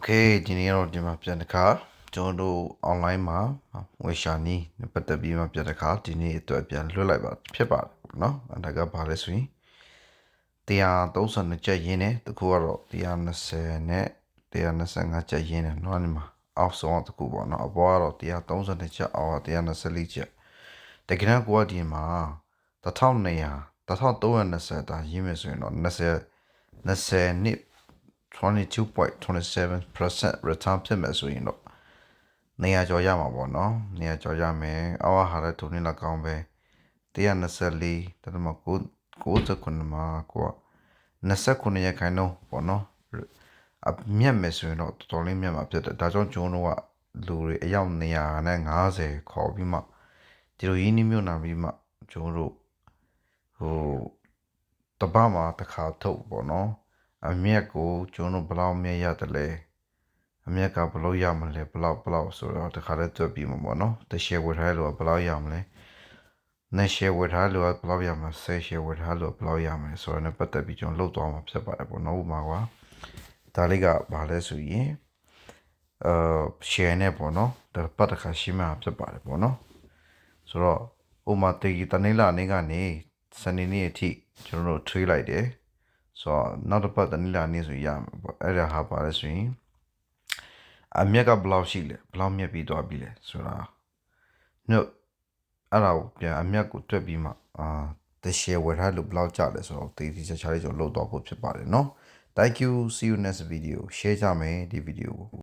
Okay ဒီနေ့တော့ဒီမှာပြန်တစ်ခါကျွန်တော်တို့ online မှာဝယ်ရှာနီးပတ်သက်ပြီးမှပြန်တစ်ခါဒီနေ့အတွက်ပြန်လွှတ်လိုက်ပါဖြစ်ပါတယ်เนาะအဲဒါကဘာလဲဆိုရင်132ကျပ်ရင်းနဲ့တခုကတော့120နဲ့125ကျပ်ရင်းနဲ့เนาะဒီမှာအောက်ဆုံးတခုပေါ့เนาะအပေါ်ကတော့132ကျပ်အောက်က124ကျပ်တကယ်တော့ကိုကဒီမှာ1200 1320တာရင်းမယ်ဆိုရင်တော့20နှစ်22.27% return ဖြစ်မယ်ဆိုရင်တော့နေရာကျော်ရမှာပေါ့နော်နေရာကျော်ရမယ်အောက်ဟာလည်းဒုနေ့လောက်ကောင်းပဲ124.9မှာကို29ရက်ခိုင်တော့ပေါ့နော်အမြတ်မယ်ဆိုရင်တော့တော်တော်လေးမြတ်မှာဖြစ်တယ်ဒါကြောင့်ကျွန်တော်တို့ကလူတွေအယောက်150ခေါ်ပြီးမှဒီလိုရင်းနှီးမြှုပ်နှံပြီးမှကျွန်တော်တို့တပတ်မှာတစ်ခါထုတ်ပေါ့နော်အမြက်ကိုကျွန်တော်ဘယ်လောက်မြက်ရတယ်လဲအမြက်ကဘယ်လောက်ရမလဲဘယ်လောက်ဆိုတော့တခါတည်းတွက်ပြီးမှာပေါ့နော်တစ် share ဝယ်ထားလို့ဘယ်လောက်ရမလဲနှစ် share ဝယ်ထားလို့ဘယ်လောက်ရမလဲ10 share ဝယ်ထားလို့ဘယ်လောက်ရမလဲဆိုတော့လည်းပတ်သက်ပြီးကျွန်တော်လုပ်သွားမှာဖြစ်ပါတယ်ပေါ့နော်ဥပမာကွာဒါလေးကဘာလဲဆိုရင်share နဲ့ပေါ့နော်ဒါပတ်တစ်ခါရှင်းမှာဖြစ်ပါတယ်ပေါ့နော်ဆိုတော့ဥပမာတနေ့လာနေ့ကနေစနေနေ့အထိကျွန်တော်တို့ထွေးလိုက်တယ်ဆိုတော့နောက်တစ်ပတ်တနေ့လာနေ့ဆိုရမှာပေါ့အဲ့ဒါဟာပါလဲဆိုရင်အမြက်ကဘယ်လောက်ရှိလဲဘယ်လောက်မြက်ပြီးသွားပြီလဲဆိုတာညအဲ့ဒါကိုပြန်အမြက်ကိုတွက်ပြီးမှတ share ဝယ်ထားလို့ဘယ်လောက်ကျလဲဆိုတော့တည်ချာလေးကျွန်တော်လုပ်တော့ဖို့ဖြစ်ပါတယ်เนาะ Thank you see you next video share ကြမယ်ဒီ video ကို